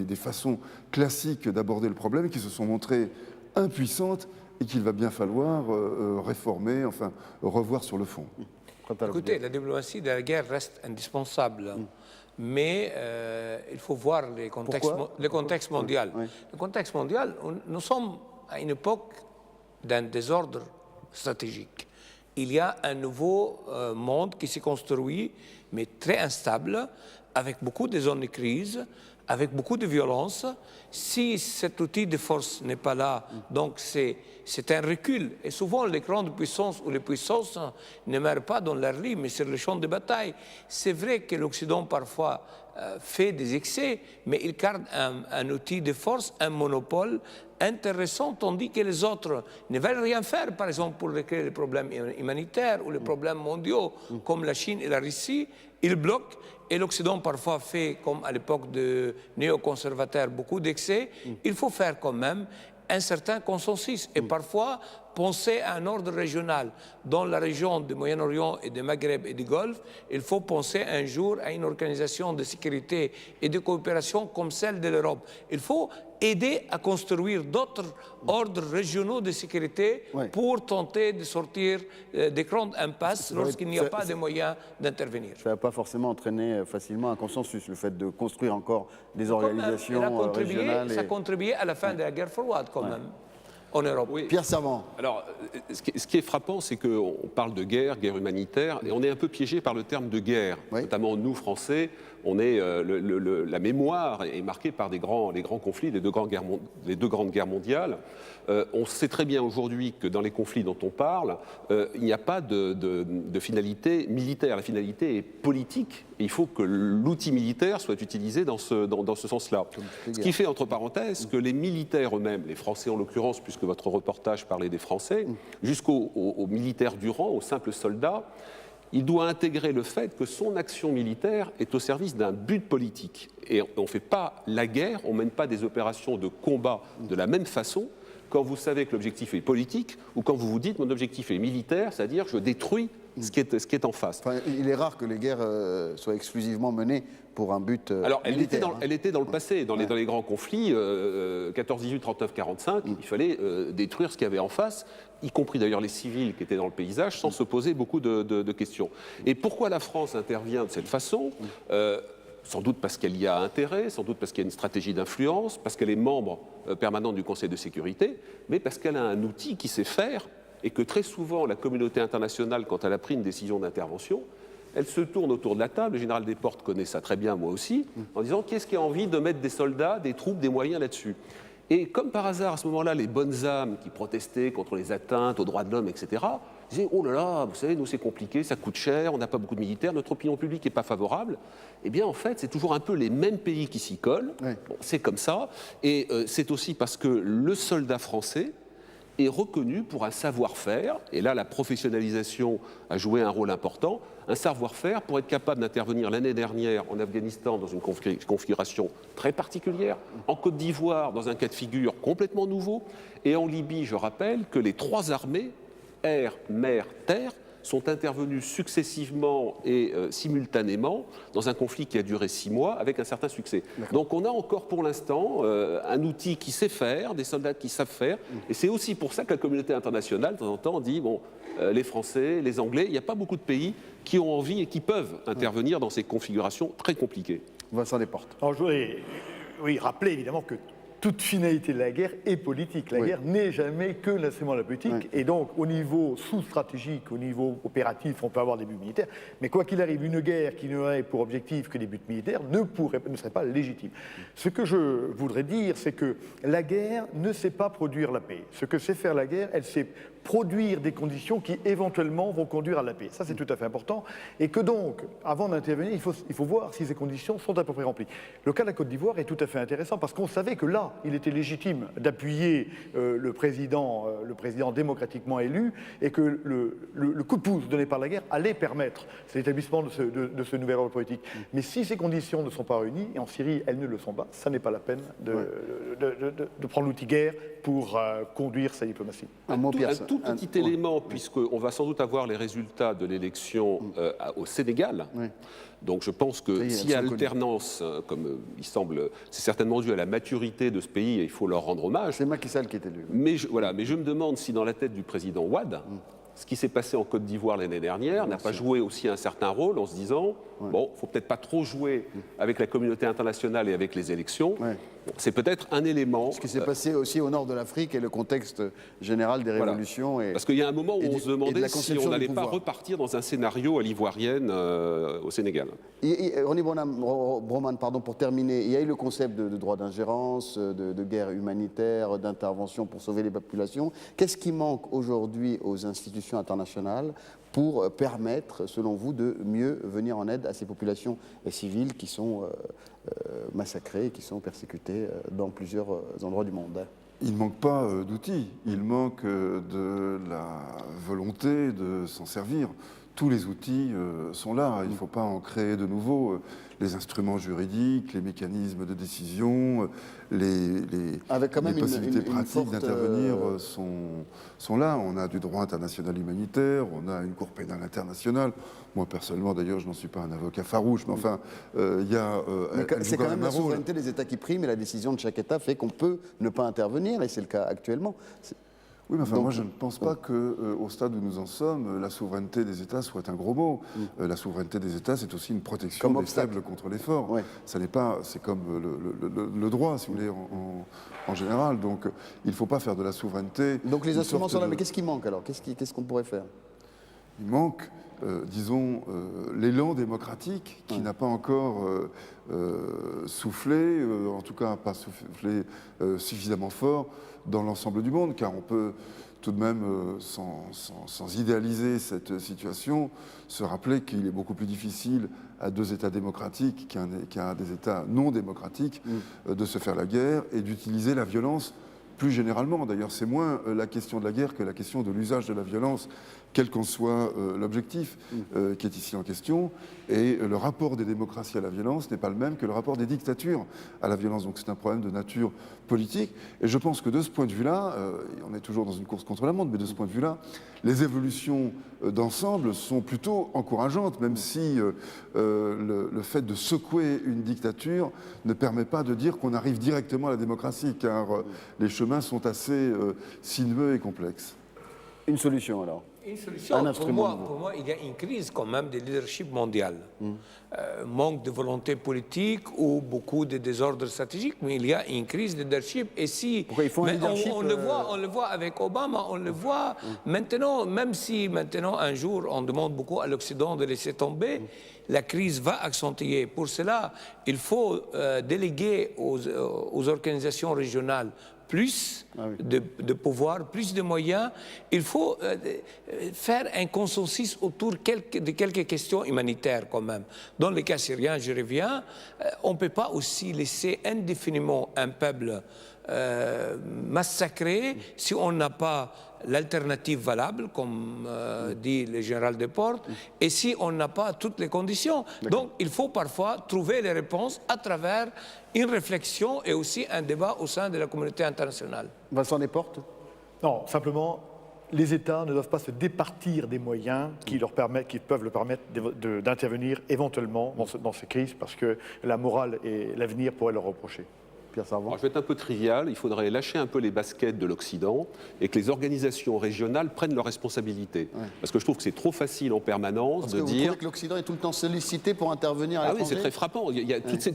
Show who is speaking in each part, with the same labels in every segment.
Speaker 1: des façons classiques d'aborder le problème qui se sont montrées impuissantes et qu'il va bien falloir réformer, enfin revoir sur le fond.
Speaker 2: Écoutez, la diplomatie de la guerre reste indispensable, mais il faut voir le contexte mondial.
Speaker 1: Oui.
Speaker 2: Le contexte mondial, nous sommes à une époque d'un désordre stratégique. Il y a un nouveau monde qui s'est construit, mais très instable, avec beaucoup de zones de crise, avec beaucoup de violence. Si cet outil de force n'est pas là, donc c'est un recul. Et souvent, les grandes puissances ou les puissances ne meurent pas dans leur lit, mais sur le champ de bataille. C'est vrai que l'Occident, parfois, fait des excès, mais il garde un outil de force, un monopole intéressant, tandis que les autres ne veulent rien faire, par exemple, pour régler les problèmes humanitaires ou les problèmes mondiaux, comme la Chine et la Russie. Ils bloquent. Et l'Occident parfois fait, comme à l'époque de néoconservateurs, beaucoup d'excès. Il faut faire quand même un certain consensus et parfois penser à un ordre régional. Dans la région du Moyen-Orient et du Maghreb et du Golfe, il faut penser un jour à une organisation de sécurité et de coopération comme celle de l'Europe. Il faut aider à construire d'autres ordres régionaux de sécurité pour tenter de sortir des grandes impasses lorsqu'il n'y a pas de moyens d'intervenir.
Speaker 3: Ça ne va pas forcément entraîner facilement un consensus, le fait de construire encore des organisations régionales.
Speaker 2: Ça a contribué à la fin de la guerre froide quand même. En Europe.
Speaker 4: Oui.
Speaker 3: Pierre Servan.
Speaker 4: Alors, ce qui est frappant, c'est qu'on parle de guerre, guerre humanitaire, et on est un peu piégé par le terme de guerre.
Speaker 3: Oui.
Speaker 4: Notamment nous, Français, on est, la mémoire est marquée par les grands conflits, les deux grandes guerres mondiales. On sait très bien aujourd'hui que dans les conflits dont on parle, il n'y a pas de finalité militaire. La finalité est politique. Et il faut que l'outil militaire soit utilisé dans ce sens-là. Ce qui fait, entre parenthèses, que les militaires eux-mêmes, les Français en l'occurrence, puisque votre reportage parlait des Français, jusqu'aux militaires du rang, aux simples soldats, il doit intégrer le fait que son action militaire est au service d'un but politique. Et on ne fait pas la guerre, on ne mène pas des opérations de combat de la même façon quand vous savez que l'objectif est politique ou quand vous vous dites mon objectif est militaire, c'est-à-dire je détruis ce qui est en face.
Speaker 3: Enfin, il est rare que les guerres soient exclusivement menées pour un but
Speaker 4: Alors,
Speaker 3: militaire.
Speaker 4: elle était dans le passé, dans les grands conflits, 14-18, 39-45, il fallait détruire ce qu'il y avait en face, y compris d'ailleurs les civils qui étaient dans le paysage, sans se poser beaucoup de questions. Et pourquoi la France intervient de cette façon sans doute parce qu'elle y a intérêt, sans doute parce qu'il y a une stratégie d'influence, parce qu'elle est membre permanent du Conseil de sécurité, mais parce qu'elle a un outil qui sait faire et que très souvent la communauté internationale, quand elle a pris une décision d'intervention, elle se tourne autour de la table, le général Desportes connaît ça très bien, moi aussi, en disant qui est-ce qui a envie de mettre des soldats, des troupes, des moyens là-dessus. Et comme par hasard, à ce moment-là, les bonnes âmes qui protestaient contre les atteintes aux droits de l'homme, etc., disaient « Oh là là, vous savez, nous c'est compliqué, ça coûte cher, on n'a pas beaucoup de militaires, notre opinion publique n'est pas favorable. » Eh bien, en fait, c'est toujours un peu les mêmes pays qui s'y collent. Bon, c'est comme ça. Et c'est aussi parce que le soldat français est reconnu pour un savoir-faire, et là la professionnalisation a joué un rôle important, un savoir-faire pour être capable d'intervenir l'année dernière en Afghanistan dans une configuration très particulière, en Côte d'Ivoire dans un cas de figure complètement nouveau, et en Libye, je rappelle que les trois armées, air, mer, terre, sont intervenus successivement et simultanément dans un conflit qui a duré 6 mois avec un certain succès. Donc on a encore pour l'instant un outil qui sait faire, des soldats qui savent faire, et c'est aussi pour ça que la communauté internationale, de temps en temps, dit bon, les Français, les Anglais, il n'y a pas beaucoup de pays qui ont envie et qui peuvent intervenir dans ces configurations très compliquées.
Speaker 3: Vincent Desportes.
Speaker 5: Alors je voudrais rappeler évidemment que toute finalité de la guerre est politique. La guerre n'est jamais que l'instrument de la politique. Et donc, au niveau sous-stratégique, au niveau opératif, on peut avoir des buts militaires. Mais quoi qu'il arrive, une guerre qui n'aurait pour objectif que des buts militaires ne serait pas légitime. Ce que je voudrais dire, c'est que la guerre ne sait pas produire la paix. Ce que sait faire la guerre, elle sait produire des conditions qui éventuellement vont conduire à la paix. Ça, c'est tout à fait important. Et que donc, avant d'intervenir, il faut voir si ces conditions sont à peu près remplies. Le cas de la Côte d'Ivoire est tout à fait intéressant parce qu'on savait que là, il était légitime d'appuyer le président démocratiquement élu et que le coup de pouce donné par la guerre allait permettre l'établissement de ce nouvel ordre politique. Mais si ces conditions ne sont pas réunies, et en Syrie, elles ne le sont pas, ça n'est pas la peine de prendre l'outil guerre pour conduire sa diplomatie.
Speaker 4: Un tout tout petit élément, puisqu'on va sans doute avoir les résultats de l'élection au Sénégal.
Speaker 3: Oui.
Speaker 4: Donc je pense que s'il y a alternance, comme il semble, c'est certainement dû à la maturité de ce pays et il faut leur rendre hommage.
Speaker 3: C'est Macky Sall qui est élu.
Speaker 4: Mais je me demande si dans la tête du président Wade, ce qui s'est passé en Côte d'Ivoire l'année dernière n'a pas joué aussi un certain rôle en se disant, bon, il ne faut peut-être pas trop jouer avec la communauté internationale et avec les élections.
Speaker 3: Ouais.
Speaker 4: Bon, c'est peut-être un élément.
Speaker 3: Ce qui s'est passé aussi au nord de l'Afrique et le contexte général des révolutions. Et,
Speaker 4: parce qu'il y a un moment où on se demandait si on n'allait pas
Speaker 3: pouvoir.
Speaker 4: Repartir dans un scénario à l'ivoirienne au Sénégal.
Speaker 3: Ronnie Broman, pardon, pour terminer, il y a eu le concept de droit d'ingérence, de guerre humanitaire, d'intervention pour sauver les populations. Qu'est-ce qui manque aujourd'hui aux institutions internationales pour permettre, selon vous, de mieux venir en aide à ces populations civiles qui sont massacrées, qui sont persécutées dans plusieurs endroits du monde?
Speaker 1: Il ne manque pas d'outils, il manque de la volonté de s'en servir. Tous les outils sont là, il ne faut pas en créer de nouveaux. Les instruments juridiques, les mécanismes de décision, les possibilités pratiques d'intervenir sont là. On a du droit international humanitaire, on a une Cour pénale internationale. Moi, personnellement, d'ailleurs, je n'en suis pas un avocat farouche, mais enfin, il y a...
Speaker 3: c'est quand même la souveraineté des États qui prime et la décision de chaque État fait qu'on peut ne pas intervenir, et c'est le cas actuellement.
Speaker 1: Oui, mais enfin, moi je ne pense pas qu'au stade où nous en sommes, la souveraineté des États soit un gros mot. La souveraineté des États, c'est aussi une protection des faibles contre les forts.
Speaker 3: Ouais.
Speaker 1: Ça n'est pas, c'est comme le droit, si vous voulez, en général. Donc il ne faut pas faire de la souveraineté.
Speaker 3: Donc les instruments sont là, mais qu'est-ce qui manque alors? Qu'est-ce qu'on pourrait faire?
Speaker 1: Il manque, disons, l'élan démocratique qui n'a pas encore soufflé, en tout cas pas soufflé suffisamment fort dans l'ensemble du monde, car on peut tout de même, sans idéaliser cette situation, se rappeler qu'il est beaucoup plus difficile à deux États démocratiques qu'à des États non démocratiques de se faire la guerre et d'utiliser la violence plus généralement. D'ailleurs, c'est moins la question de la guerre que la question de l'usage de la violence, quel qu'en soit l'objectif qui est ici en question. Et le rapport des démocraties à la violence n'est pas le même que le rapport des dictatures à la violence. Donc c'est un problème de nature politique. Et je pense que de ce point de vue-là, on est toujours dans une course contre la montre, mais de ce point de vue-là, les évolutions d'ensemble sont plutôt encourageantes, même si le fait de secouer une dictature ne permet pas de dire qu'on arrive directement à la démocratie, car les chemins sont assez sinueux et complexes.
Speaker 3: Une solution alors?
Speaker 2: Une solution, pour moi, il y a une crise quand même de leadership mondial. Manque de volonté politique ou beaucoup de désordre stratégique, mais il y a une crise de leadership. Et si,
Speaker 3: pourquoi il faut un leadership
Speaker 2: on le voit avec Obama, on le voit maintenant, même si maintenant un jour on demande beaucoup à l'Occident de laisser tomber, la crise va accentuer. Pour cela, il faut déléguer aux organisations régionales plus de pouvoir, plus de moyens. Il faut faire un consensus autour de quelques questions humanitaires quand même. Dans le cas syrien, je reviens, on ne peut pas aussi laisser indéfiniment un peuple massacré si on n'a pas l'alternative valable, comme dit le général Desportes, et si on n'a pas toutes les conditions. Donc il faut parfois trouver les réponses à travers une réflexion et aussi un débat au sein de la communauté internationale.
Speaker 3: Vincent Desportes?
Speaker 5: Non, simplement, les États ne doivent pas se départir des moyens qui peuvent leur permettre d'intervenir éventuellement dans ces crises, parce que la morale et l'avenir pourraient leur reprocher.
Speaker 4: Alors, je vais être un peu trivial, il faudrait lâcher un peu les baskets de l'Occident et que les organisations régionales prennent leurs responsabilités. Parce que je trouve que c'est trop facile en permanence de dire...
Speaker 3: Vous trouvez que l'Occident est tout le temps sollicité pour intervenir à l'étranger?
Speaker 4: Ah oui, c'est très frappant.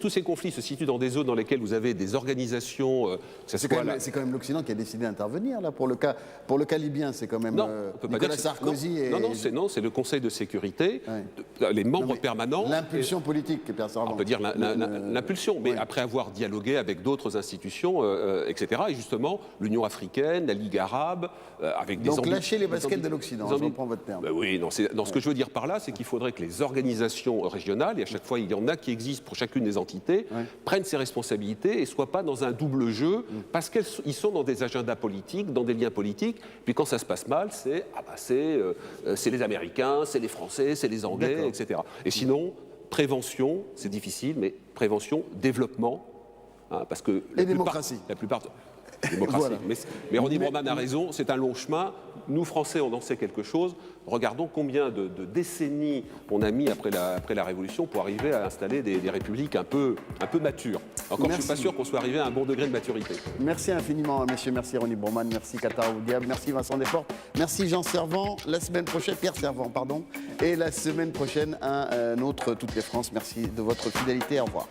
Speaker 4: Tous ces conflits se situent dans des zones dans lesquelles vous avez des organisations...
Speaker 3: c'est quand même l'Occident qui a décidé d'intervenir, là, pour le cas libyen, c'est quand même Nicolas Sarkozy et...
Speaker 4: Non, c'est le Conseil de sécurité, les membres permanents...
Speaker 3: L'impulsion politique, Pierre Servan.
Speaker 4: On peut dire l'impulsion, mais après avoir dialogué avec d'autres institutions, etc. Et justement, l'Union africaine, la Ligue arabe, avec des...
Speaker 3: Donc lâcher les baskets de l'Occident, je reprends votre terme.
Speaker 4: Ben oui, ce que je veux dire par là, c'est qu'il faudrait que les organisations régionales, et à chaque fois il y en a qui existent pour chacune des entités, prennent ses responsabilités et ne soient pas dans un double jeu, parce qu'ils sont dans des agendas politiques, dans des liens politiques, puis quand ça se passe mal, c'est les Américains, c'est les Français, c'est les Anglais, etc. Et sinon, prévention, c'est difficile, mais prévention, développement, parce que
Speaker 3: démocratie.
Speaker 4: La plupart démocratie.
Speaker 3: Voilà.
Speaker 4: Mais Ronnie Broman a raison, c'est un long chemin. Nous, Français, on en sait quelque chose. Regardons combien de décennies on a mis après la Révolution pour arriver à installer des républiques un peu matures. Encore, je ne suis pas sûr qu'on soit arrivé à un bon degré de maturité.
Speaker 3: Merci infiniment, messieurs. Merci Ronnie Broman, merci Qatar Oudiab, merci Vincent Desportes, merci Jean Servant. La semaine prochaine, Pierre Servant, pardon. Et la semaine prochaine, un autre Toutes les France. Merci de votre fidélité. Au revoir.